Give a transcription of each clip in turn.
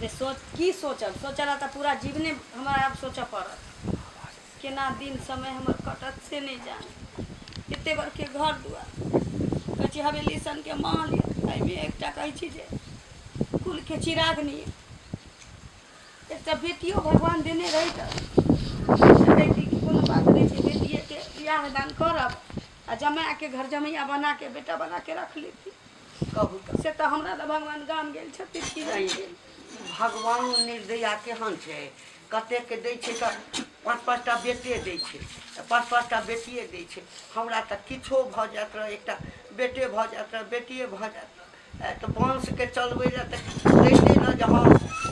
सोच की सोचब सोचला तो पूरा जीवने हमारा अब सोच पड़त केना दिन समय हमर कटत से नहीं जान कते बार के घर दुआर कहै छी हवेली सन के माँ लिया एहिमे एकटा कहै छी जे कुल के चिराग नहीं एक बेटियों भगवान देने रही तो कोनो बात नहीं है बेटिए के बियाह दान करब आ जमाए के घर जमैया बना के बेटा बना के रख लेती कहू तऽ से तो हमरा तो भगवान गाम गेल छथिन कि नहीं गेल भगवानो निर्दया केहन छै कते के दै छै तऽ पाँच टा बेटे दै छै पाँच टा बेटिए दै छै हमरा तऽ किछो भऽ जाइत रह एकटा बेटे भऽ जाइत रह बेटिए भऽ जाइत रह तऽ वंशके चलबै लए तऽ रहिते ने जे हँ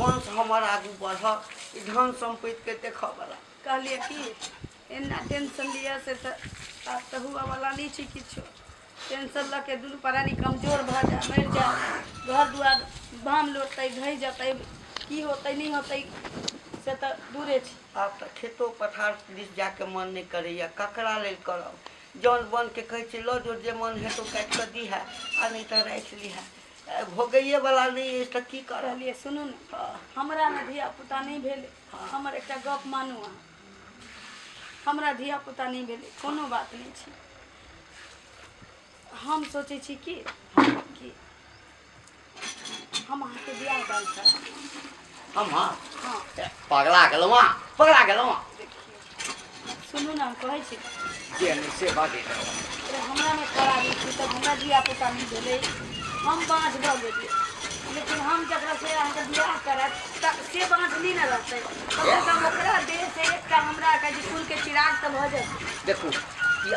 वंश हमर आगू बढ़ऽ ई धन सम्पत्तिके देखऽवला कहलिए कि एना टेंशन लिया से तो अब तो हुआ वाला नहीं छी किछो टेंशन लके दुनू प्राणी कमजोर भ जा मर जा घर दुआर बाम लोटतै धै जतै की होतै नहीं होतै से तो दूरे छी आब तऽ खेतो पथार दिस जाके मन नहीं करैए ककरा लेल करब जौन बन के कहै छै लऽ जो जे मन हेतौ काटि कऽ दीहे आ नहीं तऽ राखि लीहे भोगैए वाला नहीं अछि तऽ की करब कहलिए सुनू ने हमरा में धिया पुता नहीं भेले हमर एकटा गप मानू अहाँ हमरा धिया पुता नहीं भेले कोनो बात नहीं छी हम सोचे छी कि हम अहाँ के बियाह दान करब हम हाँ पगला गेलहुँ पगला गेलहुँ सुनू ना कहै छी जे नहीं से बात हमरा में खराबी थी तब हमरा धिया पुता नहीं भेले हम बाँझ भऽ गेलिए लेकिन हम जकरा से अहाँके बियाह करब से बाँझ नहीं न रहतै कम से कम ओकरा देह से एकटा हमरा के कुल के चिराग तो भऽ जेतै देखू ये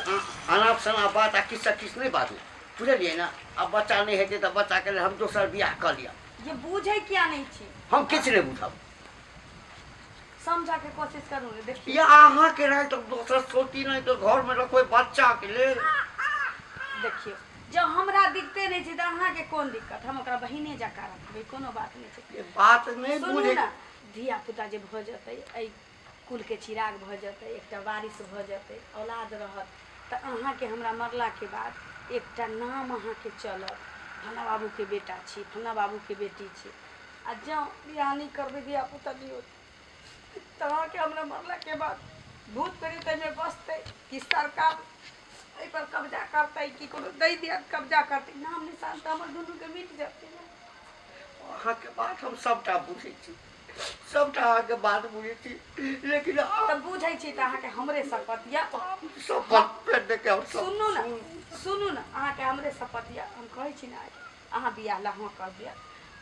अनाप शनाप बात आ किस नहीं बाजू बुझलिए ना अब बच्चा नहीं हेतै तऽ बच्चा के लिए हम दोसर बियाह कर लिया ये बूझे क्या नहीं छी हम किछ नहीं बुझब समझा के कोशिश करू ने देखिए ये अहाँ के रहे तो दोसर सोती नहीं तो घर में रखो बच्चा के लिए देखिए जब हमरा दिखते नहीं छै तऽ अहाँ के कोन दिक्कत हम ओकरा बहिने जका रखबै कोनो बात नहीं छै ये बात नहीं सुनू बुझे ना धिया पुता जे भऽ जेतै एहि कुल के चिराग भऽ जेतै एकटा वारिस भऽ जेतै औलाद रहत तऽ अहाँ के हमरा मरला के बाद एकटा नाम अहाँ के चलत फन्ना बाबू के बेटा छी फन्ना बाबू के बेटी छी आ जँ बियाह नहीं करबै धिया पुता दियौ तऽ अहाँ के हमरा मरला के बाद भूत प्रेत में बसतै कि सरकार एहि पर कब्जा करतै कि कोनो दै दियत कब्जा करतै नाम निशान तऽ हमर दुनू के मिट जेतै अहाँ के बात हम सबटा बुझे छी सबटा अहाँ के बात बुझे छी लेकिन तऽ बुझै छी तऽ अहाँ के हमरे शपथ या सब बात पे देखे हम सब सुनू ना अहाँ के हमरे शपथ या हम कहै छी ना अहाँ बियाह ला हाँ कर दिया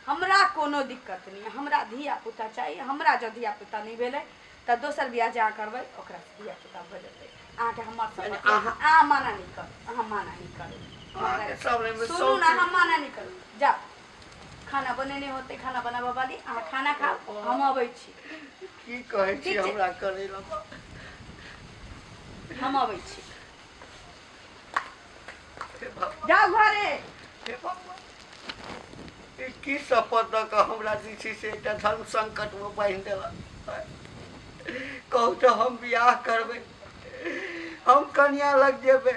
हमरा कोनो दिक्कत नहीं हमरा धिया पुता चाहिए हमरा जो धिया पुता नहीं भेलै तऽ दोसर बियाह जहाँ करबै ओकरा धिया पुता भऽ जेतै अहाँ के हमर शपथ अहाँ माना नहीं कर अहाँ माना नहीं करू सुनू ना अहाँ माना नहीं करू जाओ खाना बनेने होते खाना बनाबऽ वाली अहाँ खाना खाओ हम अबै छी की कहै छी हमरा करै ला हम अबै छी जाओ घरे की शपथ दऽ कऽ हमरा जे छै से एकटा धर्म संकट में बांधि देलक कहू तऽ हम बियाह करबै हम कन्या लग जेबै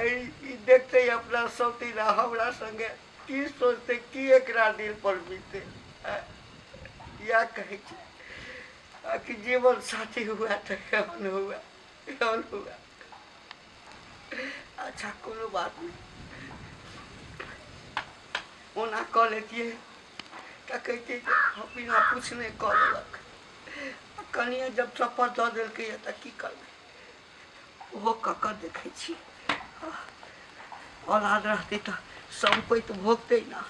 ई देखते अपना सौतीला हमरा संगे की सोचते की एकरा दिल पर बीतते या कहै छी कि जीवन साथी हुआ तो केहन हुआ अच्छा कोनो बात नहीं ओना कऽ लेतियै तऽ कहितियै कि बिना पूछने कऽ देलक कनिए जब चप्पल दऽ देलकै तऽ की करबै ओहो कऽ देखै छी औलाद रहतै तऽ सम्पत्ति भोगतै ना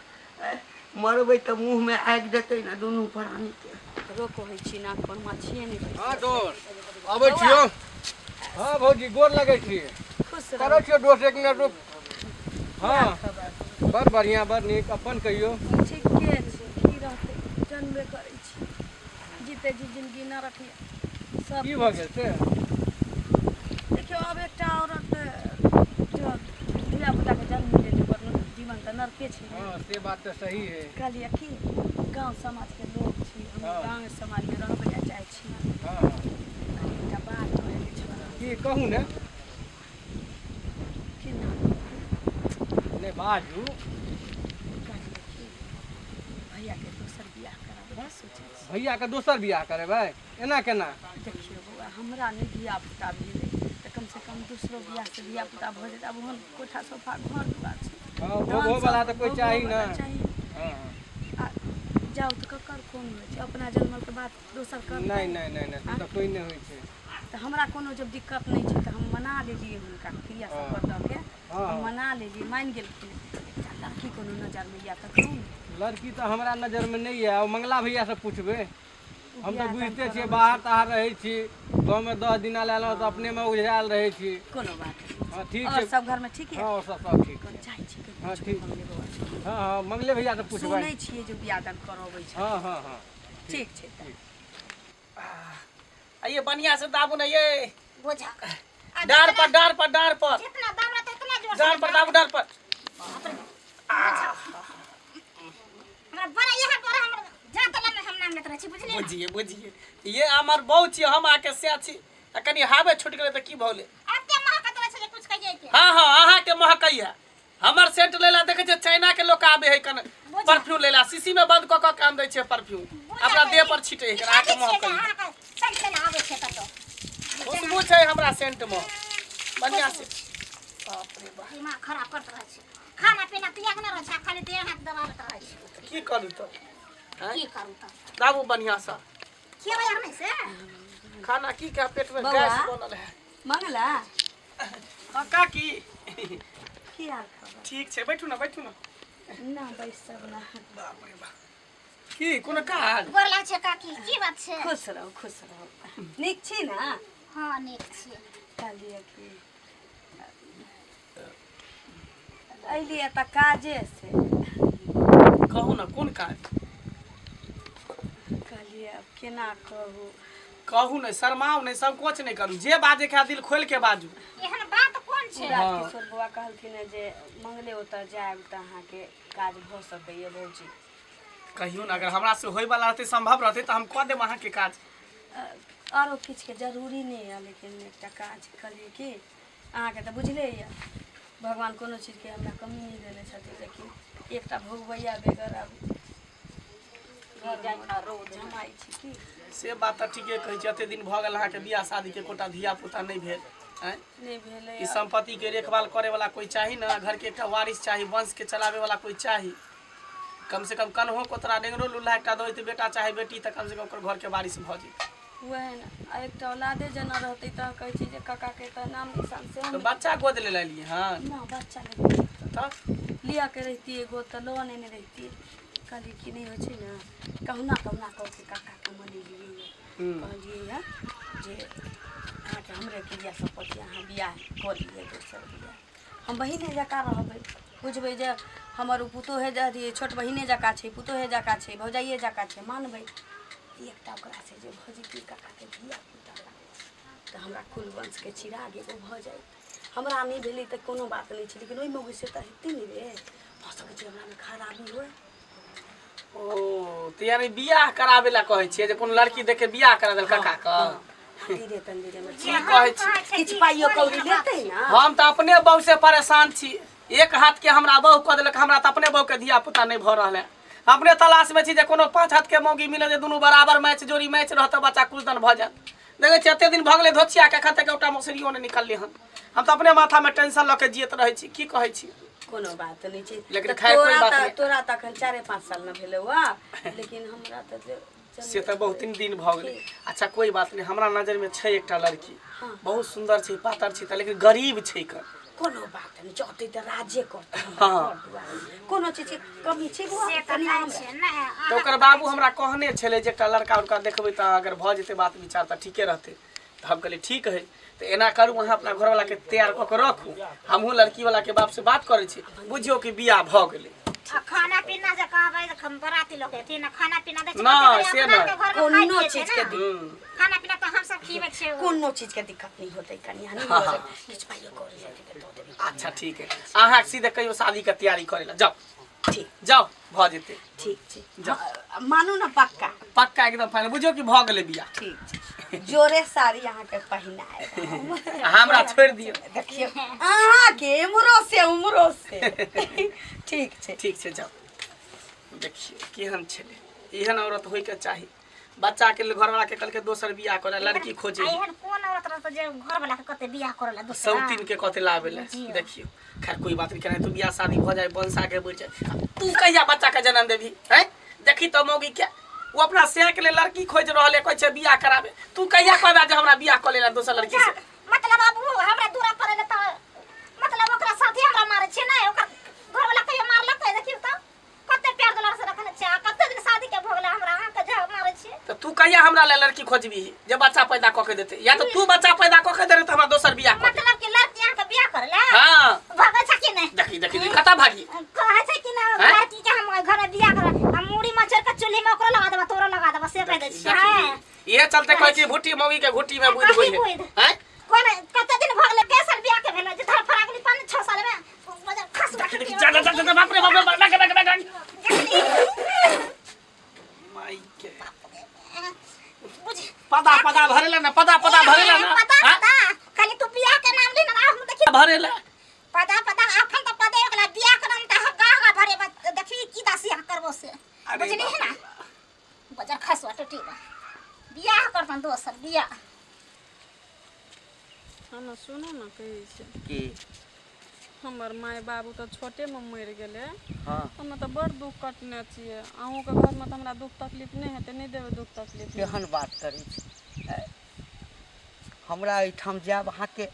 मरबै तऽ मुँह में आगि देतै ना दुनू प्राणी के रोको होइ छी नाक पर माछिए नहीं हाँ दोस्त अबै छियो हाँ भौजी गोर लगै छी खुश करै छियो दोस्त एक मिनट रुक हाँ बड़ बढ़िया बड़ नीक अपन कहियो ठीके छै की रहतै जनबे करै छी जीते जी जिंदगी न रखिए सब की भऽ गेल से देखियो अब एकटा औरत जो धिया पुता के जन्म दे ओकर जीवन तऽ नरके छै हाँ से बात तो सही है कहलिए कि गांव समाज के लोग छी हम गांव समाज में रहबै ला चाहै छी हाँ एकटा बात कहै के छै की कहू ने कि ना ने बाजू कहलिए कि भैया के दोसर बियाह कराबे के सोचै छी। भैया के दोसर बियाह करेबै एना केना? देखियौ बौआ हमरा नहि धिया पुता भेलै तऽ कम से कम दूसरो बियाह से धिया पुता भऽ जेतै। आब ओहन कोठा सोफा घर दुआर छै, हाँ भोगो वाला तऽ कोई चाही ना। चाहिए। हाँ आ जाउ तऽ ककर कोन होइ छै, अपना जन्मल के बात दोसर करतै? नहीं नहीं नहीं नहीं तो कोई नहीं होइ छै। तऽ हमरा कोनो जब दिक्कत नहीं छै तऽ हम मना लेलियै हुनका क्रिया सब पर दऽ के हम मना लेलियै, मान गेलखिन। एकटा लड़की कोनो नजर में या तऽ कहू ने। लड़की तो हमरा नजर में नहीं है, मंगला भैया से पूछबे। हम तो बियाह बुझते दान छियै करबै बाहर ताहर रहै छी, गाँव में 10 दिन लायल तो अपने में उजरायल रहै छी। कोनो बात नहीं। हाँ ठीक और है। सब घर में ठीक है? हाँ सब ठीक कोन है। चाहै छी के हाँ, पूछबै ठीक। मंगले बौआ? हाँ हाँ मंगले भैया से पूछबै। सुनै छियै जे बियाह दान करबै छै। हाँ हाँ हाँ ठीक छै तऽ। ये बढ़िया से दाबू ना ये बोझा डार पर डार पर डार पर जितना दाम रहता है उतना जोर से डार पर दाबू डार पर। हमरा बड़ा यहाँ पर हम जातला में हम नाम लेत रही बुझलिए ना? बुझिए बुझिए ये हमर बहु छी, हम आके से छी आ कनी हावे छूट गेलै त की भौले। आते महकत रहे छे कुछ कहिए के। हाँ हाँ अहाँ के महकैया हमर सेंट लेला देखे छै चाइना के लोग आबे है कन परफ्यूम लेला शीशी में बंद क के काम दै छै परफ्यूम अपना देह पर छिटे है अहाँ के महकैया। सब चला आवे छे त खुशबू छै हमरा सेंट में बढ़िया से। बाप रे बाप दिमाग खराब करत रहे छे। खाना पीना त्याग न रहे छे, खाली देह हाथ दबावत रहे छे। की करू त की करू त? दाबू बढ़िया सा खियबै हम नहीं से? खाना की का पेट में बौआ। गैस बनल है। मंगला का की की हाल खबर? ठीक छै बैठू ना बैठू ना। ना बैसब ना। बाप रे बाप की कोनो काज? गोर लाग छे काकी, की बात छे? खुश रहो खुश रहो। नीक छी ना? हां नीक छी। कहलिए कि अइलिए तऽ काजे से। कहू ना कोन काज? कहलिए अब केना कहू। कहू नहीं शर्माओ नहीं संकोच नहीं करू, जे बाजे के दिल खोल के बाजू। एहन बात कोन छे? रात किशोर बौआ कहलखिन जे मंगले ओतऽ जायब तऽ अहाँके काज भऽ सकैए भौजी। कहियो ना अगर हमरा से होय वाला रहते संभव रहते तो हम कह देब अहाँ के काज। आरो किछु के जरूरी नहीं है, लेकिन एकटा काज कहलिए कि अहाँके तऽ बुझले यऽ भगवान कोनो चीज के हमरा कमी नहीं देने छथिन, लेकिन एकटा भोगवैया बेगर अब जमाई छी की। से बात तो ठीके कहै छी, एते दिन भ गेल अहाँ के बियाह शादी के कोटा धिया पुता नहीं भेल हैं। नहीं भेलै। ई संपत्ति के देखभाल करे वाला कोई चाही ना, घर के एकटा वारिस चाही, वंश के चलावे वाला कोई चाही। कम से कम कन्हो कोतरा डेंगरो लुल्हा एकटा दै बेटा चाहे बेटी त कम से कम ओकर घर के वारिस भ जेतै। वह ना एकटा औलादे जना रहतै तऽ कहै छी जे काका के तऽ नाम निशान से तो हम बच्चा गोद ले लेलिए हां ना बच्चा लेबै तब लिया के रहती एगो तऽ लो नहीं रहती। कहली कि नहीं हो छै ना कहुना कहुना कह के काका के मनेलिए कहलिए या जे अहाँ के हमरे के या संपत्ति अहाँ बियाह कऽ लिये दोसर बियाह हम बहिने जकाँ रहबै। बुझबै जे हमर पुतोहे अथी छोट बहिने जकाँ छै, पुतोहे जकाँ छै, भौजाइए जकाँ छै, मानबै। एकटा ओकरा से जे भऽ जेतै काका के धिया पुता तऽ हमरा कुल वंश के चिराग एगो भऽ जाइत। हमरा नहीं भेलै तऽ कोनो बात नहीं छै, लेकिन ओहिमे से तऽ हेतै नहीं रे। भऽ सकै छै हमरा में खराबी होय। ओ तो यानी बियाह करावे ला कहै छियै जे कोनो लड़की देखे बियाह करा देल काका का। धीरे तंदीरे में की कहै छी? किछु पाइयो कौड़ी लेतै ना। हम त अपने बहु से परेशान छी, एक हाथ के हमरा बहु कह देलक, हमरा त अपने बहु के धिया पुता नहीं भ रहल है। अपने तलाश में छी जे कोनो 5 हाथ के मौगी मिले जे दुनू बराबर मैच जोड़ी मैच रहत बच्चा कुछ दिन भ जात। देखै छी एते दिन भ गेलै धोछिया के खते के ओटा मौसरियो ने निकलले हन। हम त अपने माथा में टेंशन ल के जियत रहै छी, की कहै छी? कोनो बात नहीं छै, लेकिन तऽ खैर कोई बात नहीं। तोरा त अखन 4-5 साल न भेलै हुआ, लेकिन हमरा त से तो बहुत दिन भ गेलै। अच्छा कोई बात नहीं, हमरा नजर में छै एकटा लड़की बहुत सुंदर छै, पातर छै, लेकिन गरीब छै कर। कोनो बात नहीं, जते त राजे करतै। हाँ। कोनो चीज के कमी छै बुआ से कनी नहीं हमरा। छे ना। तो ओकर बाबू हमरा कहने छले जे एकटा लड़का उनका देखबै त अगर भ जेतै बात विचार त ठीके रहतै। त हम कहलिए ठीक है, तो एना करू अहाँ अपना घर वाला के तैयार क के रखू, हमहू लड़की वाला के बाप से बात करे छी, बुझियो कि बियाह भ गेलै। खाना पीना जे कहबै त हम बराती लोग एथिन ना, खाना पीना दे ना, से ना। कोनो चीज के खाना पीना तो हम सब खीबे छे। कोनो चीज के दिक्कत नहीं होतै कनिया नहीं होतै। किछु पाइयो कौड़ी लेतै तऽ दऽ देबै। अच्छा ठीक है, अहाँ सीधे कहियो शादी के तैयारी करे ला जाओ। ठीक जाओ भ जेतै। ठीक छै मानू ना पक्का। पक्का एकदम फाइनल, बुझियो कि भ गेलै बियाह। ठीक छै जोरे साड़ी अहाँ के पहिनाए हमरा छोड़ दियो। देखियो अहाँ के उमरो से ठीक छै। ठीक छै जाओ। देखियो केहन छले एहन औरत होई के चाही बच्चा के घर वाला के कल के दोसर बियाह करे लड़की खोजे एहन कोन औरत रहत जे घर वाला के कते बियाह करला दूसरा सब तीन के कते लावेले देखियो खैर कोई बात नहीं करे तू बियाह शादी हो जाए बंसा के बुझ जाए तू कहिया बच्चा के जन्म देबी हैं देखी तो मौगी के वो अपना से के लिए लड़की खोज रहले कहै छै बियाह करावे तू कहिया कहबा जे हमरा बियाह कर लेला दोसर लड़की से मतलब अब हमरा दूरा पड़े त मतलब ओकरा साथी हमरा मारे छै नै ओकर घर वाला कहियो मारलक देखियो त कते प्यार दुलार से रखने छै कते दिन शादी के भोगले हमरा हां के जा मारे छै तो तू कहिया हमरा ले लड़की खोजबी जे बच्चा पैदा क के देते या तो तू बच्चा पैदा क के दे त हमरा दोसर बियाह कर मतलब कि लड़की यहां के बियाह करले हां भागे छै कि नै देखी देखी कता भागी कहै छै कि नै लड़की के हम घर में बियाह कर हम मुड़ी मचर के चूल्ही में ओकरा लगा देबा तोरो लगा देबा से कह दे छी हां ये चलते कहै छी भुट्टी मौगी के घुट्टी में बुझ होई हैं कोन कते दिन भगले कैसन बियाह के भेल जे धर फरागली 5-6 साल में वजह खस जा बाप रे बाप माई के पदा भरेला ना पदा भरेला ना पता खाली तू बियाह के नाम लेना हम देखि भरेला पता अखन त पदे एकला बियाह के नाम त गागा भरे देखि की दासी करबो से बुझली है ना वजह खस टटी बियाह करतन दोसर बियाह हम सुनो ना कहै छै की हमर माय बाबू तो छोटे में मर गेले हाँ हम तो बड़ दुख कटने छिए अहूँ के घर में तो हमरा दुख तकलीफ नहीं हेते नहीं देबे दुख तकलीफ केहन बात करै छी हमरा एहिठाम जायब अहाँके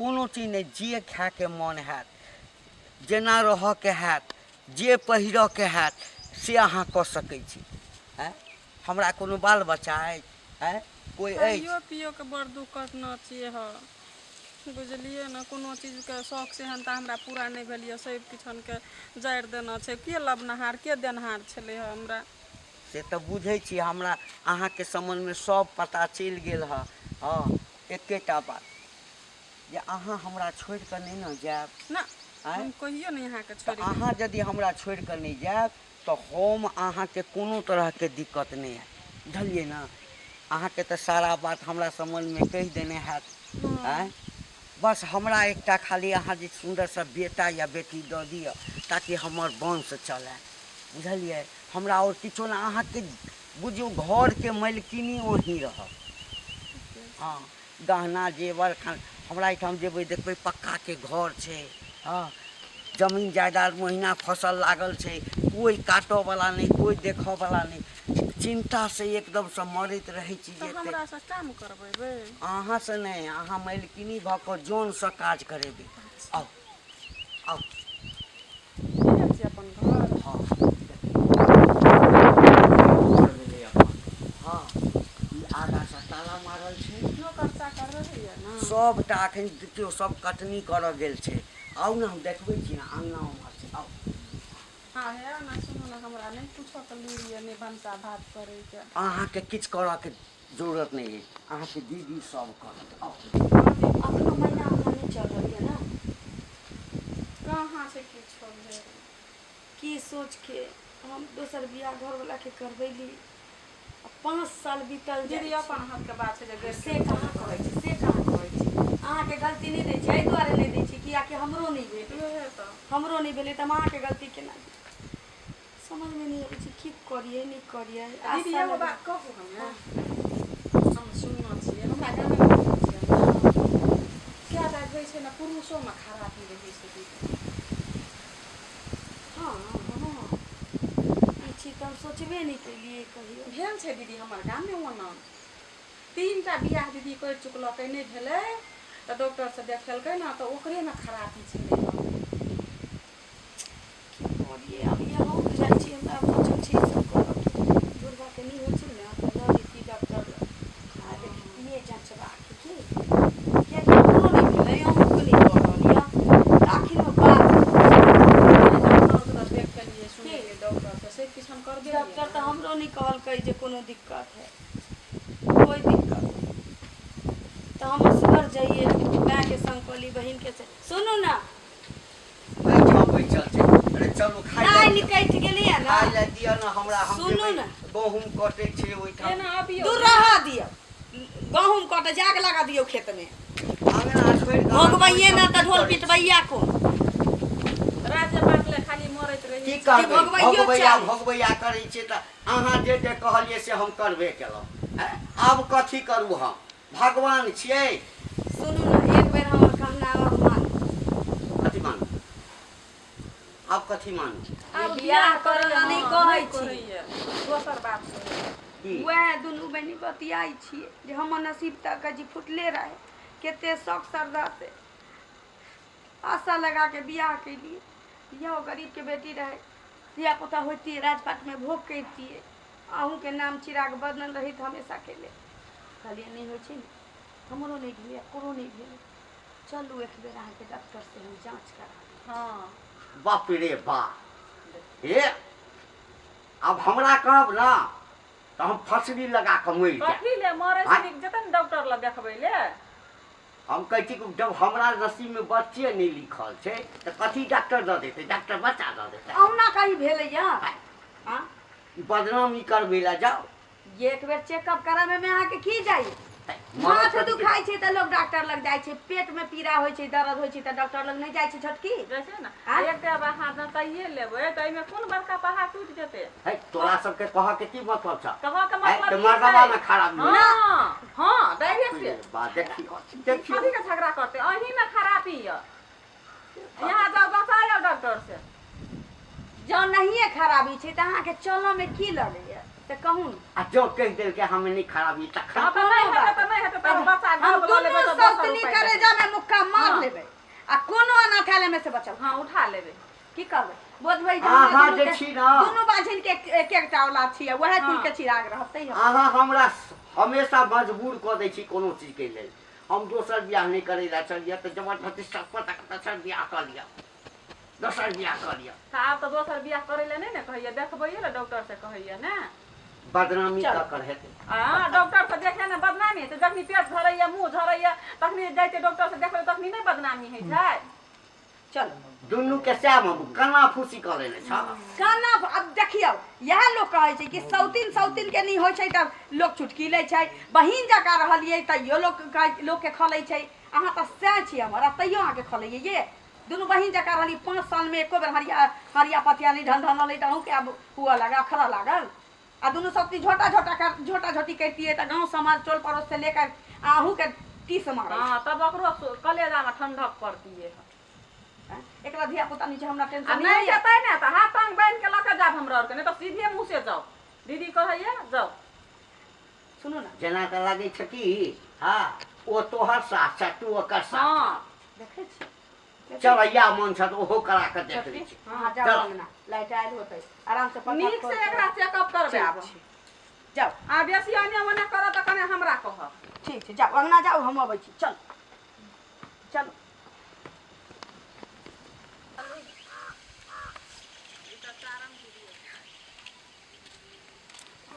कोनो चीज नहि जे खायके मोन हैत जेना रहऽके हैत जे पहिरऽके हैत से अहाँ कऽ सकै छी हमरा कोनो बाल बच्चा अछि कोई अछि खाइयो पियो के बड़ दुख कटने छिए ह बुझलिए ना कोनो चीज के शौक से हन त हमरा पूरा नहीं भेलिए सब किछन के जारि देना छै के लबनहार के देनहार छले हमरा से तऽ बुझै छी हमरा अहाँके सम्बन्धमे सब पता चलि गेल हँ हाँ एकेटा बात जे अहाँ हमरा छोड़ि कऽ नहि ने जायब ना हम कहियो नहीं यहाँ के छोड़ अहाँ यदि हमरा छोड़ि कऽ नहि जायब तऽ हम अहाँके कोनो तरहके दिक्कत नहि हैत बुझलियै ने अहाँके तऽ सारा बात हमरा सम्बन्धमे कहि देने हैत बस हमरा एकटा खाली अहाँ जे सुन्दर सा बेटा या बेटी दऽ दिअ ताकि हमर वंश चलै बुझलियै हमरा और किछो ना अहाँके बुझियौ घरके मालिकिनी वहीं रहब हाँ गहना जेवर हमरा एहिठाम जेबै देखबै पक्काके घर छै हाँ जमीन जायदाद महीना फसल लागल छै कोई काटऽवला नहि कोई देखऽवला नहि चिंता से एकदम से मरैत रहै छी जे हमरा से काम करबेबै अहाँ से नहीं अहाँ मालिकिनी भऽ कऽ जोन से काज करेबै आउ आउ अपन घर हाँ हाँ ई आगा से ताला मारल छै नौकर चाकर रहैया ना सबटा एखन देखियौ सब कटनी करऽ गेल छै आउ ने हम देखबै छी ने अंगना उम्हर छै आउ हाँ है ना सुनो ना हमरा नहीं पूछो तो लूरिए नहीं भनसा भात करे के अहाँके किछु करऽके जरूरत नहीं है अहाँके दीदी सब करत आउ अपनो महीना नहीं चल रही है ना कहाँ से किछो भेल की सोच के हम दोसर बियाह घर वाला के करबैली 5 साल बीतल दीदी अपन हाथ के बात छै जे से कहाँ कहै छी से कहाँ कहै छी अहाँके गलती नहीं दै छै एहि दुआरे नहीं दै छी कियाकि हमरो नहीं भेल हमरो नहीं भेलै तऽ हम अहाँके गलती केना समझ में नहीं आबै छै की करिए नहीं करिए दीदी एगो बात कहू हम सुनना छियै हमरा गाँव में छियै क्या बात होइ छै ना पुरुषो में खराबी रहै छै दीदी हाँ ई तऽ हम सोचबे नहीं केलिए कहियो भेल छै दीदी हमर गाँव में ओना 3टा बियाह दीदी कर चुकलकै नहीं भेलै तऽ डॉक्टर से देखेलकै ना तऽ ओकरे में खराबी छलै करिए अब यहाँ उठ जाइ छी हमरा सोचल छी सब करब दुर्गा के नहीं होइ छै ना तऽ लऽ जेती डॉक्टर आ देखिए जांचबा के किया कि हमरो नहीं भेलै हम को नहीं करलिए आखिर में बात देख के लिए सुने डॉक्टर से सब किछ हम कर दे डॉक्टर तो हमरो नहीं कहलकै जे कोनो दिक्कत है कोई दिक्कत नहीं तो हम असगर जाइए माय के संग कहली बहिन के से सुनू ना एहिठाम बैठल छै अरे चलू खाइ आइ लए निकैठ गेलिए ना खाइ लए दिअ ने हमरा हम सुनू जेबै ने। गहूँम कटै छै ओहिठाम एना अबियो दूर रहा दियो गहूँम कटे जाग लगा दियो खेत में अंगना छोड़ि कऽ भोगबैये ना तो ढोल पिटबैया को राज्य बात ले खाली मरे कहैत रही की करबै भगवैयो भगवैया चाही। भगवैया करै छियै तऽ अहाँ जे कहलियै से हम करबे केलहुँ हैं? आब कथी करू हम भगवान छियै सुनू ना एक बेर हमर कहना मान कथी मानू आब कथी मानू ये बियाह करे ला नहीं कहै छी कहैया दोसर बात कहैया। की वएह दुनू बहिनी बतियाई छियै जे हमर नसीब तक जी फुटले रहे कते शौक श्रद्धा से आशा लगा के बियाह कैलिए यह गरीब के बेटी रहे धिया पुता होती राजपाट में भोग करतिए अहूँ के नाम चिराग बनल रही हमेशा के लिए कहलिए नहीं हो छै हमरो नहीं भेलै करो नहीं भेलै चलू एक बेर अहाँके डॉक्टर से हम जांच करा हाँ बाप रे बाप हे अब हमरा कहब ना तो हम फसरी लगा के मरि जाए कथी ले मरे हाँ? से नीक जतन डॉक्टर लग देखबै ले हम कहै छी कि जब हमरा नसीब में बच्चे नहीं लिखल छै तो कथी डॉक्टर दऽ देतै डॉक्टर बच्चा दऽ देतै अहुना कहीं भेलैया हाँ ई बदनामी करबै ला जाओ ये एक बेर चेकअप करावे में अहाँके की जाई मरद माथ कथी के- दुखाई छै त लोग डॉक्टर लग जाय छै पेट में पीड़ा होय छै दर्द होय छै त डॉक्टर लग नहीं जाय छै छोटकी जैसे ना हाँ? एकटा बाहा दताइए लेबै त एमे कोन बड़का पहाड़ टूट जेतै है तोरा सबके कहऽ के की मतलब छ कहाँ के है, मतलब तो ई मर्दवा छै? में खराबी है। हाँ हाँ डायरेक्ट बात देखियो देखियो कथी के झगड़ा करते अही में खराबी है यहाँ जाओ बताओ डॉक्टर से जौन नहिए खराबी छै त अहाँके चलऽ में की लगैया त कहू न आ जो कह देल के हमें नहीं खराबी हाँ तखन तो नहीं हेतै तो नहीं हेतै तो बच्चा हम घर बुला लेबै दुनू तो सस्तनी करे जामे मुक्का मार हाँ। लेबै आ कोनो अनाथालय में से बचल हाँ उठा लेबै की करबै बोझबै जे अहाँ हमरा जे दुनू छी के- न दुनू बाझिन के एक एकटा औलाद छियै वएह कुल हाँ। के चिराग रहतै हम अहाँ हमरा हमेशा मजबूर कऽ दै छी कोनो चीज के लेल हम दोसर बियाह नहीं करे ला चलिए तो जबरदस्ती सब तक दोसर बियाह कर लिया दोसर बियाह कर लिया तो आब तो दोसर बियाह करे ले नहीं ने कहिए देखबैए ले डॉक्टर से कहिए ना बदनामी चल। का कर हेतै हाँ डॉक्टर से देखे ना बदनामी तो जखनी पेट झरैया मुँह झरैया तखनी जाइते डॉक्टर से देखबै तखनी नहीं बदनामी है छै चलो दुनू के सएह में कना फूसी कऽ लेने छ गाना अब देखियो यह लोग कहै छै कि सौतीन के नहीं होइ छै तब लोग चुटकी लै छै बहिन जकाँ रहलियै तैयो लोग के खलै छै अहाँ तऽ सएह छी हमर आ तैयो अहाँके खलैये ये दुनू बहिन जकाँ रहली 5 साल में एको बेर हरिया पथिया नहीं ढन ढन तो अहूँ के अब हुआ लगा खरा लागल आ दुनू सप्ती झोटा झोटी करतियै तऽ गाँव समाज टोल पड़ोस से लेकर अहूँ के टीस मारै हाँ तब ओकरो कलेजा में ठंडक पड़ती है एकरा धिया पुता नीचे हमरा आ टेंशन नहीं नहीं है जेतै ने तो हाथ टांग बांध के लके जाब हमरा और के नहीं तो सीधे मुँह से जाओ दीदी कहैया जाओ सुनू ना जेना तऽ लागै छै कि हाँ ओ तोहर साथ छै तू ओकर साथ हाँ देखै छी चलैया मन छ तऽ ओहो करा के देख लै छी हाँ जाओ चल। अंगना लाइट आयल होतै आराम से पंखा नीक खोल से के- एकरा चेकअप करबे आब ठीक छै। जाओ आ बेसी आने ओने करऽ तऽ कने हमरा कहब ठीक छै जाओ अंगना जाओ हम अबै छी चल चलो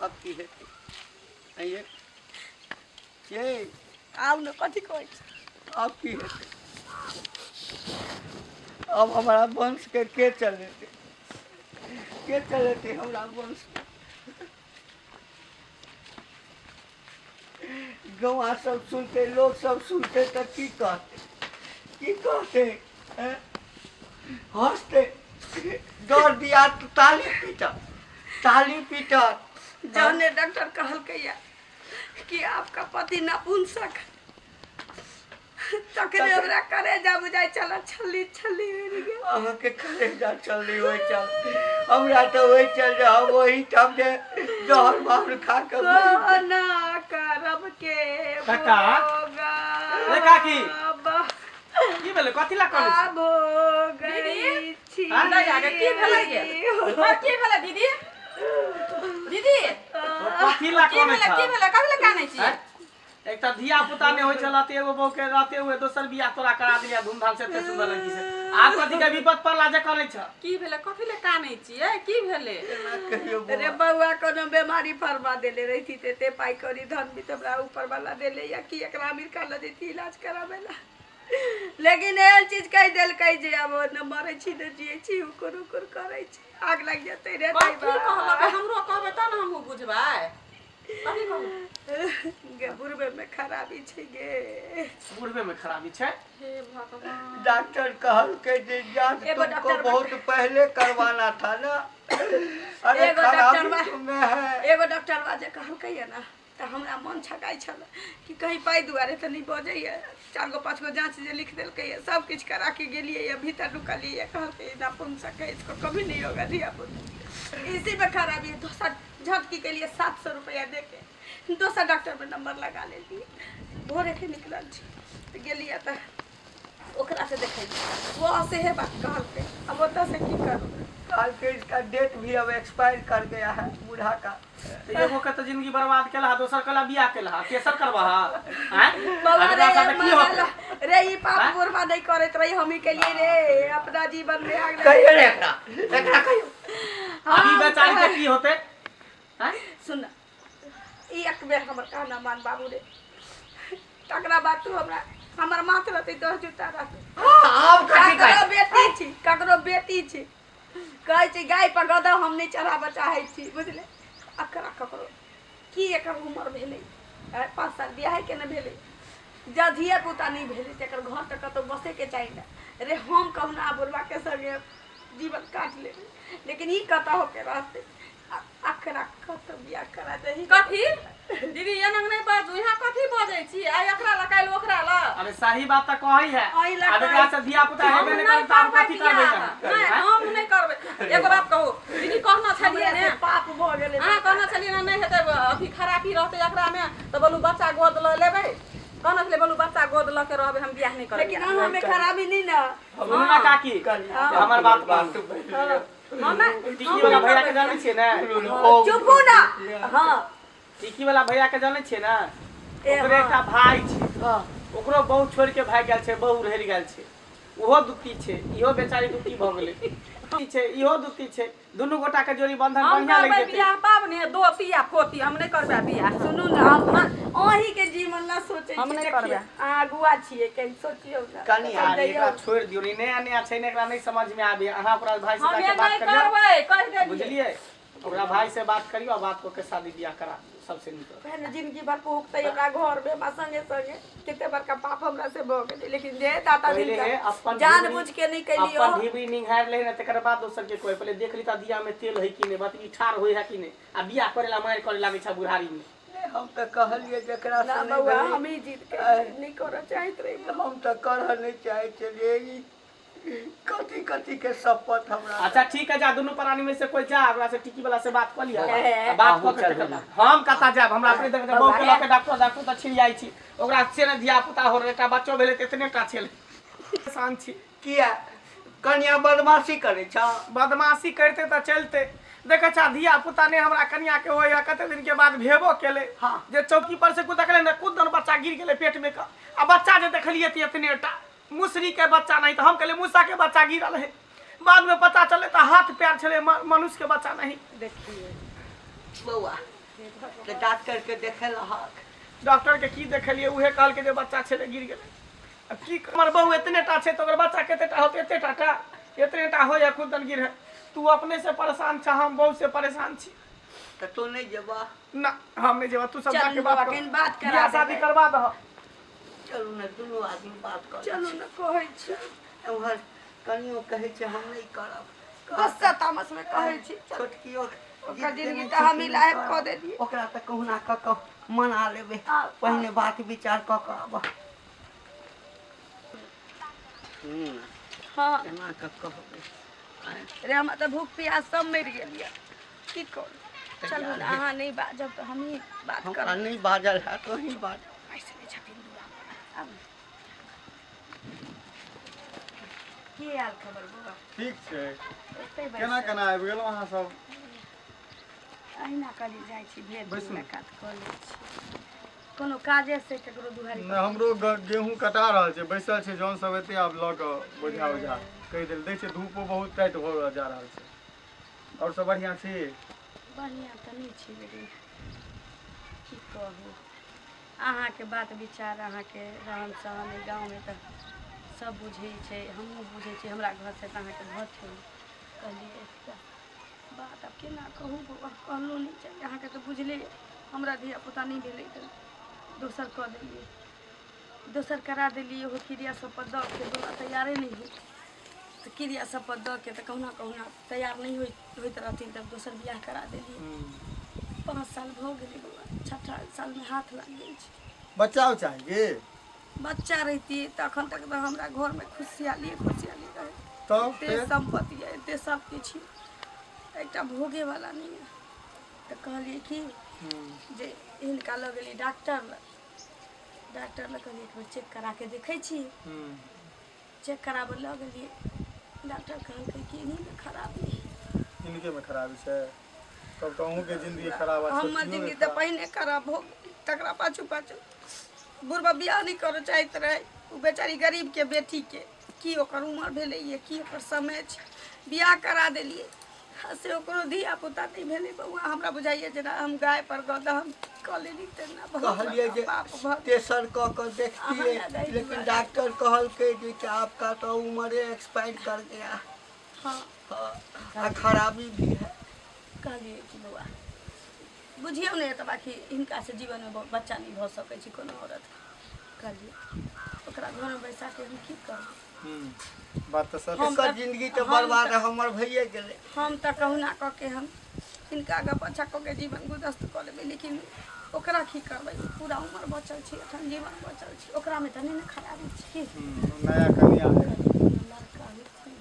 अब की हेतै आइए के आउ न कथी कहै छी अब की हेतै अब हमारा वंश के चलेतै हमरा वंश गौआ सब सुनते लोग सब सुनते तो की कहते हैं? हंसते डर दिया तो ताली पीटत जौने डॉक्टर कहलकैया कि आपका पति नपुंसक तखने हमरा करेजा बुझाइ चल छल्ली उड़ि गेल अहाँके कलेजा चलली ओहि चल हमरा तो वही चल जे हम वही ठाम जे जहर मार खा के मरि गेल। कोना करब के काका? भोगा ए काकी? बा- की भेलै कथी ला कहै छी भोगै छी हाँ, दै आगे, की भेलै गे? और की भेलै दीदी दीदी कथी ला की कहै भेलै छ की भेलै कथी लए कानै छी एकटा धिया पुता ने होइ छला त एगो बहू के रहते हुए दोसर बियाह तोरा करा दिया धूमधाम से एते सुंदर लड़की से आब कथी के विपद पड़ला जे करै छ की भेलै कथी लए कानै छियै की भेलै कहियो रे बउआ कोनो बीमारी फरमा देले रही ते पाई करी धन भी तोरा ऊपर वाला देले या कि एकरा अमेरिका ल जेती इलाज करावे ला लेकिन एहन चीज कह देलकै जे अब न मरै छी न जियै छी उकुर करै छी आग लग जेतै रे कथी कहलक हमरो कहबै तब ने हमहूँ बुझबै कथी कहू गे बुढ़बे में खराबी छै गे। बुढ़बे में खराबी छै। हे भगवान। डॉक्टर कहलके जे जांच एगो तुमको डॉक्टर बहुत पहले करवाना था ना। अरे एगो खराबी डॉक्टर तुम्हें है। एगो डॉक्टरबा जे कहलकै ना तऽ हमरा मन छकाइ छल कि कहीं पाइ दुआरे तऽ नहीं बजैए। 4 गो 5 गो जांच जे लिख देलकै सब किछु करा के गेलिए भीतर ढुकलिए कहलकै नपुंसक है इसको कभी नहीं होगा धिया पुता। इसी में खराबी है। दोसर झटकी के लिए 700 रुपया दे के दोसर डॉक्टर में नंबर लगा लेलिए। भोरे के निकलल छी तऽ गेलिए तऽ ओकरा से देखै वो से है बात कहलकै। अब ओतऽ से की करू। कल के इसका डेट भी अब एक्सपायर कर गया है बूढ़ा का। तो एगो के तो जिंदगी बर्बाद केला, दोसर कला बियाह केला, तेसर करबा हैं? बाबा अगला साल की होते? रे ई पाप बुढ़वा नहीं करत रही हमी के लिए रे अपना जीवन में आग कहियो रे एकरा कहियो। अभी बेचारी के की होते? हैं? सुन एक बेर हमर कहना मान बाबू रे। तकरा बाद तू हमरा हमर माथ रहते 10 जूता रहते। अब कथी ककरो बेटी छी ककरो बेटी छी कहै छी गाय पर गधा हम नहीं चढ़ाबऽ चाहै छी बुझले। अकरा ककरो की एकर उम्र भेलै 5 साल बियाह के न भेलै जा धिया पुता नहीं भेलै तेकर घर तक कतौ बसे के चाहिए ना रे। हम कहना बुढ़वा के संगे जीवन काट लेबै लेकिन ई कतऽ होके रहतै। अकरा कतौ बियाह करा दही। कथी दीदी एना नहीं बाजू यहाँ कथी बजै छी आइ एकरा ला काल्हि ओकरा ला। अरे सही बात तो कही है। अहि ला अब एकरा से धिया पुता हम हेबे नहीं नहीं करता, हम करबै कथी करबै बियाह। नहीं हैं? हम नहीं करबै। एगो बात कहू दीदी कहना छलिए ने पाप भ गेलै। अहाँ कहना छलिए ना नहीं हेतै अथी खराबी रहतै एकरा में तो बोलू बच्चा गोद ल लेबै। कहना छलिए बोलू बच्चा गोद ल के रहबै हम बियाह नहीं करबै। लेकिन अहाँ में खराबी नहीं ना। सुनना काकी हमर बात मान। हम ना टिकी वाला भैया के जाने छियै ना? चुप हो ना। हाँ टिकी वाला भैया के जाने छियै ना? ए ओकरे हाँ। एकटा भाई छै, ओकरो बहु छोड़ के भाग गेल छै, बहु रहि गेल छै, ओहो दुखी छै, इहो बेचारी दुखी भ गेलै। दुखी छै इहो दुखी छै, दुनू गोटा के जोड़ी बंधन हम बढ़िया करबै लग जेतै। बियाह पाबनि दोती या पोती हम नहीं करबै बियाह। सुनू ना अहीं के जीवन ना सोचै छी। हम नहीं देखिए, करबै। अहाँ अगुआ छियै कहीं सोचियौ ना। कनी यार एकरा छोड़ दियौ रे, नया नया छै ने, एकरा नहीं समझ में आबे। अहाँ ओकरा भाई से हम जाके नहीं बात करियो, करबै कह देलिए। बुझलिए? ओकरा भाई से बात करियो आ बात को के शादी बियाह करा दियो, सबसे नीक। पहले जिंदगी भर भोगतै ओकरा घर में बा संगे संगे कते बड़का पाप हमरा से भ गेलै लेकिन जे दाता दिन पहले अपन जान बुझ के नहीं कैलियो। अपन ढीबरी निहार ले न, तकर बाद दोसर के कोई पहले देख ली त दिया में तेल है कि नहीं, बात ई ठार होय है कि नहीं, आ बियाह करेला मार करे लागे छै बुढ़ारी में। हम तो कहलिए जकरा ना से नहीं बउआ भेलै, हम ही जीत के नहीं करऽ चाहत रही। हम तो करह नहीं चाहे चलिए। ई कथी कथी के शपथ हमरा। अच्छा ठीक है, जा दोनों प्राणी में से कोई जा, ओकरा से टिकी वाला से बात कर लिया, ए, बात कर के तकर बाद हम कता जाब। हमरा अपने देख बहु के लके डॉक्टर त छिड़ियाई छी, ओकरा से ने धिया पुता हो रे, एकटा बच्चो भेले त इतने टा छेल। शांत छी। किया कन्या बदमाशी करे छ? बदमाशी करते त चलते। देखे छा धिया पुता ने हमरा कन्या के होय कते दिन के बाद भेबो केले। हाँ। जे चौकी पर से कुदकले न, कुदन बच्चा गिर गेले पेट में का, आ बच्चा जे देखलिए त इतने टा मुसरी के बच्चा नहीं, तो हम कहले मूसा के बच्चा गिरल है। बाद में पता चले तो हाथ पैर चले, मनुष्य के बच्चा नहीं। देखिए बउआ तो डॉक्टर के देखे लहक। डॉक्टर के की देखलिए, उहे कहल के जे बच्चा छले गिर गेले। अब की हमर बहू इतने टा छे तो ओकर बच्चा केते टा होते, एते टा इतने टा हो या खुदन गिर है। तू अपने से परेशान छ, हम बहुत से परेशान छी तो तू नहीं जेबा? ना। हम नहीं जेबा, तू सब चल जाके बाबा बात के कर, बात करा बियाह दे। शादी करवा दह। चलू ना दुनू आदमी बात कर। चलू ना कहै छी उधर कनियो कहे छे हम नहीं करब। गुस्सा तामस में कहै छी। छोटकियो ओकर जिंदगी त हम ही लायक क देलिए। ओकरा त कहुना क क मना लेबे, पहिने बात विचार क क आब। हाँ केना क कहबे? रे हम त भूख प्यास सब मर गेलिए की करू। चलू ना अहाँ नहीं बाजब तो हम ही बात हमरा करब। नहीं बाजल है तो ही बात। ऐसे नहीं छथिन दुआ पर। अब की हाल खबर बाबा? ठीक छै। एतै केना बैसल। केना आबि गेलहुँ अहाँ सब? अहिना करी जाइ छी भेट बैसू। मुलाकात कऽ लै छी। कोनो काजे से ककरो दुहारी नहि हमरो गेहूँ कटा रहल छै, बैसल छै, जौन सब एतै आब लऽ कऽ बोझा ओझा कहि देल दै छै। धूपो बहुत टाइट भऽ जा रहल छै। आओर सब बढ़िआँ छी? बढ़िआँ तऽ नहीं छी लेकिन की कहू, अहाँके बात विचार अहाँके रहन सहन एहि गाँवमे तऽ सब बुझै छै, हमहूँ बुझै छी। हमरा घर से तऽ अहाँके घर छै। कहलिए एकटा बात अब केना कहूँ बौआ, कहलो नहीं चाहिए। अहाँके तऽ बुझले हमरा धिया पुता नहीं भेलै तऽ दोसर कऽ देलिए, दोसर करा देलिए, ओहो क्रिया सब पर दऽ के बोला तैयारे नहीं हुई, तो क्रिया सब पर दऽ के तो कहुना कहुना तैयार नहीं होइत रहथिन, तब दोसर बियाह करा देलिए। 5 साल भऽ गेलै बौआ, 6ठा साल में हाथ लग गेल छै। बच्चा चाहिए बच्चा रहती तखन तक तो हमरा घर में खुशहाली रहे, तो एते संपत्ति है, एते सब किछु, एकटा भोगे वाला नहीं है। तो कहलिए कि जे हिनका लऽ गेलिए डॉक्टर लग कहलिए एक बेर चेक करा के देखै छी। चेक कराबऽ लऽ गेलिए, डॉक्टर कहलकै कि इन्हीं में खराबी है। इनके में खराबी छै, तब तो अहूँ के जिंदगी खराब है। हमर जिंदगी तो पहिने खराब हो गेल, तकरा पाछू बुढ़बा बियाह नहीं करऽ चाहैत रहे, उ बेचारी गरीब के बेटी के की ओकर उम्र भेलै ये, की ओकर समय छै, बियाह करा देलिए, से ओकरो धिया पुता नहीं भेलै बउआ। हमरा बुझाइए जेना हम गाय पर गदहन कऽ लेली, तेना कहलिए जे तेसर कऽ के देखतिए, लेकिन डॉक्टर कहलकै जे कि आपका तो उम्र एक्सपायर कर गया। हाँ, खराबी भी है। कहलिए कि बउआ बुझियौ नहीं तो बाकी हिनका से जीवन में बच्चा नहीं भऽ सकै छै कोनो औरत। कहलिए ओकरा घर में बैसा के हम की करब, बात तो सच एकर जिंदगी तो बर्बाद हमर भइए गेलै। हम तो कहुना कऽ के हम हिनका आगा पाछा कऽ के जीवन गुदस्त कऽ लेबै, लेकिन ओकरा की करबै, पूरा उम्र बचल छै, एखन जीवन बचल छै, ओकरा में तो नहीं ने खराबी छै। नया कन्या है लड़का हेथिन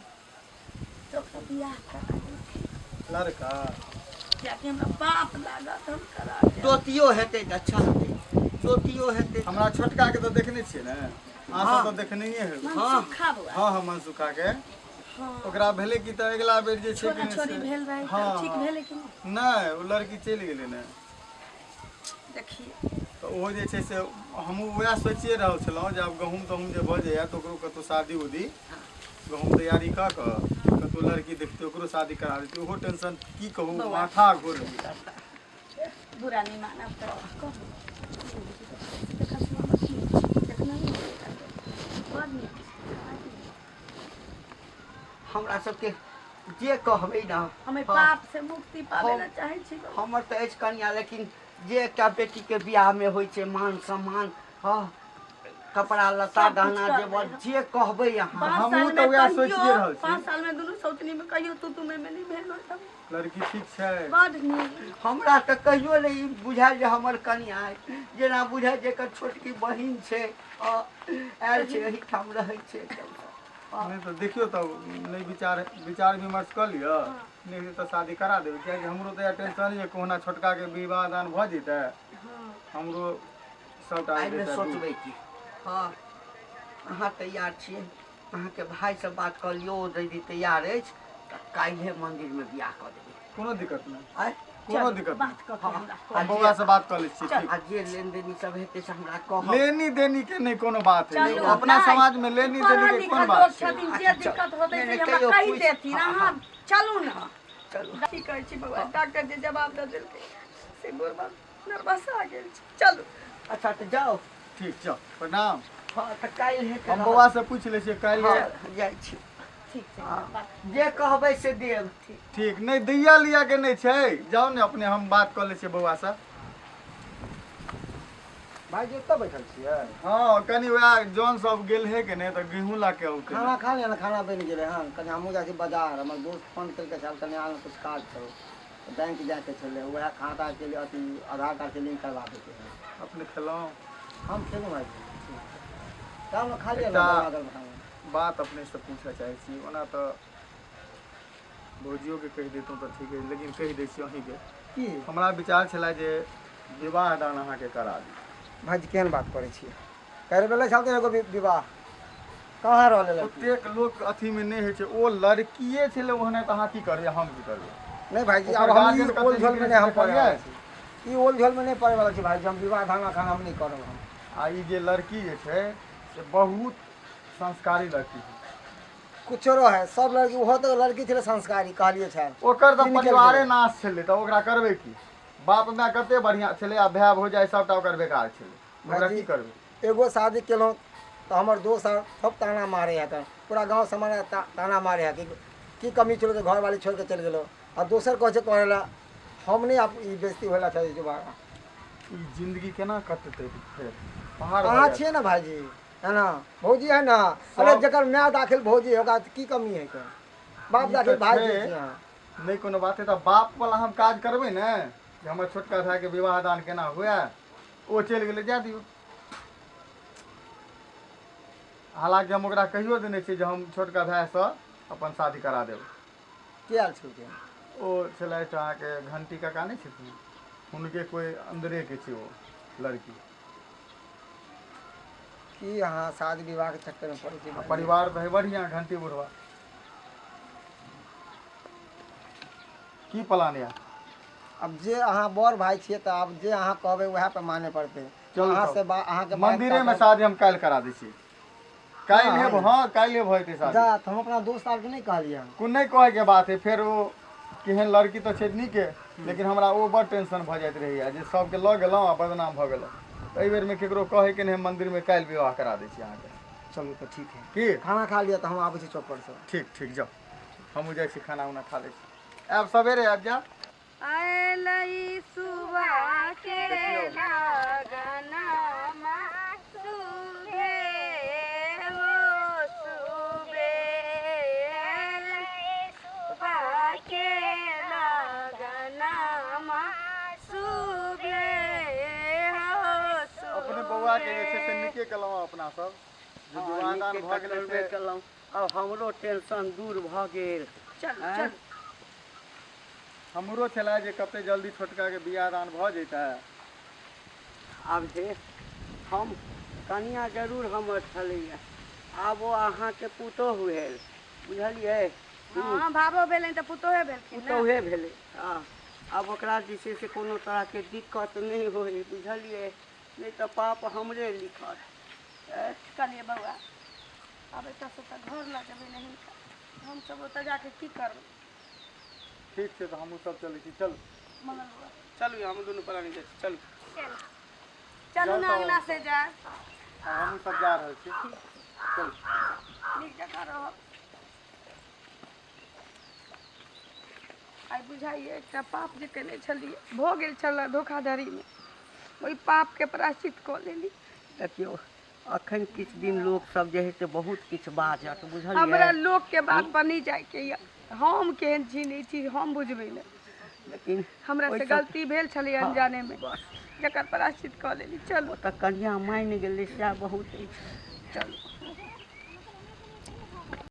तो ओकरा बियाह करा देथिन, लड़का कियाकि हमरा पाप लागत, हम करा देब। दोतियो हेतै तऽ अच्छा हेतै, दोतियो हेतै। हमरा छोटका के तो देखने छियै ने, अहाँ सब तो देखने ही है। मनसुखा बउआ, हाँ मनसुखा के हाँ ओकरा भेले कि तो अगला बेर जे छै छोटा छोरी भेल रहे, हाँ, ठीक भेलै कि नहीं नहीं वो लड़की चलि गेलै ने। देखिए तो ओहो जे छै से हमहूँ वएह सोचिए रहल छलहुँ जे आब गहूँम तहूँम जे भऽ जाइए तऽ ओकरो कतहु शादी उदी गहूँम तैयारी कऽ कऽ कतहु लड़की देखतै ओकरो शादी करा देतै। ओहो टेंशन की कहू, माथा घोर बुरा नहीं मानब तो हमरा सबके जे कहबै ना, हमें पाप से मुक्ति पावे ला चाहे छी। हमर तऽ अछि कन्या, लेकिन जे एकटा बेटी के बियाह में होइ छै मान सम्मान, हाँ कपड़ा लत्ता गहना जेवर जे कहबै अहाँ। हमहूँ तऽ वएह सोचिए रहल छी। 5 साल में दुनू सौतनी में कहियो तू में नहीं भेल होतब। लड़की ठीक छै, बड नीक, हमरा तऽ कहियो नहीं बुझायल जे हमर कन्या है, जेना बुझाय जेकर छोटकी बहिन छै, आयल छै एहिठाम रहै छै। नहीं तो देखियो तब नहीं विचार विमर्श कर लिया, नहीं तो शादी करा देबै। कियाकि हमरो तो टेंशन है कोना छोटका के विवाह दान भऽ जेतै, हमरो सबटा एहिमे सोचबै कि हाँ अहाँ तैयार छियै, अहाँके भाई से बात कऽ लियौ, ओ यदि तैयार अछि तऽ काल्हे मंदिर में बियाह कऽ देबै। कोनो दिक्कत नहीं, आय कोनो दिक्कत बात नहीं। कऽ के हमरा हम बउआ से बात कर लै छी। ठीक, आ जे लेन देन ई सब हेतै से हमरा कहब। लेनी देनी के नहीं कोनो बात है, चलू, अपना नहीं, समाज में लेनी देनी के कोन बात छै। छथिन, जे दिक्कत होतै से नहीं, हमरा कहियो कहि पूछ- देथिन। हाँ, अहाँ हाँ। चलू ना, चलू की कहै छी बउआ, डॉक्टर जे जवाब दऽ देलकै से बुढ़बा नर्वस आ गेल छै। चलू अच्छा तऽ जाओ। ठीक चल, प्रणाम। हाँ तऽ काल्हे हम बउआ से पूछ ले छियै काल्हि। जाइ छी, ठीक छै, बात जे कहबै से देब। ठीक, नहीं दैया लिया के नहीं छै, जाओ ने अपने हम बात कर ले छियै बउआ से। भाई जी एतऽ बैठल छियै? हाँ कनी वएह जौन सब गेल है के नहीं तो गेहूं ला के औते। खाना खा लिया ना, खाना बनि गेलै हँ। कनि हमहूँ जाइ छी बाजार, हमर दोस्त फोन केलकै चल कनि आना कुछ काज करो, बैंक जाके छलै, वएह खाता के लिए अथी आधार कार्ड के लिंक करवा देते हैं। अपने खेलौं? हम खेलूँ भाई जी, तब ना खा लिया ना एकटा बाजार में खाना। बात अपने से पूछे चाहे छी, ओना तो भौजियो के कहि देतौं तो ठीक है, लेकिन कहि दै छी अहीं के। की हमरा विचार छला जे विवाह दान अहाँ के करा दी। भाई जी केहन बात करै छियै? कहि रहल छलखिन एगो विवाह कहाँ रहलै लड़की? ओतेक लोक अथी में नहीं है छै, ओ लड़किए छलै ओहने तऽ अहाँ की करबै, हम की करबै? नहीं भाई जी, ओकर अब हम गार्जियन ई कते ओल झोल में नहीं हम जिम्मेदारी पड़े वाला है? छी, ई ओल झोल में नहीं पड़े वाला छी भाई जी। हम विवाह दान खाना हम नहीं करब। हम आ ई जे लड़की जे छै से बहुत संस्कारी लड़की छै। कुछो रहे सब लड़की, ओहो तो लड़की छलै संस्कारी, कहलिए छै। ओकर तऽ की निकलि परिवारे गेलै? नाश छलै, तऽ ओकरा करबै की? बाप माय कते बढ़िया छलै, आ भाय भौजाइ सबटा ओकर बेकार छलै, ओकरा भाईजी, की करबै? एगो शादी केलहुँ तो हमर दोस्त आर सब ताना मारे है, पूरा गांव समाज ताना मारे है कि की कमी छलो तो घर वाली छोड़ के चल गेलो। आ दोसर कहे करे ला हम नहीं आप ई बेइज्जती होला चाहिए दोबारा। ई जिंदगी केना कटतै फेर पहाड़ अहाँ भऽ छियै जायत। ना भाईजी, है ना भौजी है ना। अरे जकर माय दाखिल भौजी है ओकरा की कमी है के? बाप ई दाखिल तऽ भाईजी छै। छी अहाँ। नहीं कोनो बात है तो बाप वाला हम काज करबै ने जे हमर छोटका भाई के विवाह दान केना हुए ओ चलि गेलै जाए दियौ। हालांकि हम ओकरा कहियो देने छियै जे हम छोटका भाईसँ अपन शादी करा देब। के आयल छलखिन? ओ छलथि अहाँके घंटी काका नहीं छथिन, हुनके कोई अंदरे के छै ओ लड़की। की अहाँ शादी विवाह के चक्कर में पड़ै छी? परिवार तो है बढ़िया घंटी बुढ़वा। की प्लान यऽ? अब जे अहाँ बड़ भाई छियै तऽ आब जे अहाँ कहबै वएह पे माने पड़तै। चलू अहाँ तब। से अहाँके मंदिरे में शादी हम काल्हि करा दै छी। काल्हि हाँ। हाँ काल्हि भऽ जेतै शादी। जा तऽ हम अपना दोस्त आर के नहीं कहलियै हन। कोन नहीं कहे के बात है, फेर ओ केहन लड़की तो छै नीके, लेकिन हमरा ओ बड़ टेंशन भऽ जाइत रहैया जे सबके लऽ गेलहुँ आ बदनाम भऽ गेलहुँ। एहि बेर में केकरो कहे के नहीं, मंदिर में काल्हि विवाह करा दै छी अहाँके। चलू तऽ ठीक है। की खाना खा लिया तऽ हम आबै छी चौक पर से। ठीक ठीक जाओ, हमहूँ जाइ छी खाना उना खा लै छी। आब सवेरे आबि जा। अयलई सुबह के लगनमा सुबे हो सुबे, अयलई सुबह के लगनमा सुबे हो सुबे। अपने बौआ के जे छै से नीके केलहुँ अपना सब जे विवाह दान भऽ गेलै से। केलहुँ। अब हमरो टेंशन दूर भऽ गेल। चल आँय? चल हमरो छलै जे कते जल्दी छोटका के बियाह दान भऽ जैतै। आब हे हम कनिया जरूर हमर छलैया, आब ओ अहाँके पुतोहु भेल, बुझलियै? हाँ भावो भेलै तऽ पुतोहे भेलखिन ने। पुतोहे भेलै। हाँ आब ओकरा जे छै से कोनो तरहके दिक्कत नहि होय, बुझलियै? नहीं तो पाप हमरे लिखत। चलिए बउआ, अब एतऽ से तऽ घर लऽ जेबै नहीं, हम सब ओतऽ जाके की करबै? ठीक छै तऽ हमहूँ सब चलै छी, चलू। मंगल बउआ चलू हम दुनू प्राणी जाइ छी, चलू। चलू ना अंगना से जाए, हमहूँ सब जा रहल छी, चलू। नीक जकाँ रहब। आइ बुझाइए एकटा पाप जे केने छलियै भऽ गेल छलए धोखाधड़ी में, ओहि पाप के प्रायश्चित कऽ लेली। देखियौ अखन किछु दिन लोक सब जे है से बहुत किछु बाजत, बुझलियै? हमरा लोक के बात पर नहीं जाए के ये, हम केहन छी नहीं छी हम बुझबै ने। लेकिन हमरा ओहि से सब- गलती भेल छलै अनजाने में, बस जकर प्रायश्चित कऽ लेली। चलू ओ तऽ कनिया मानि गेलै सएह बहुत अछि। चलू।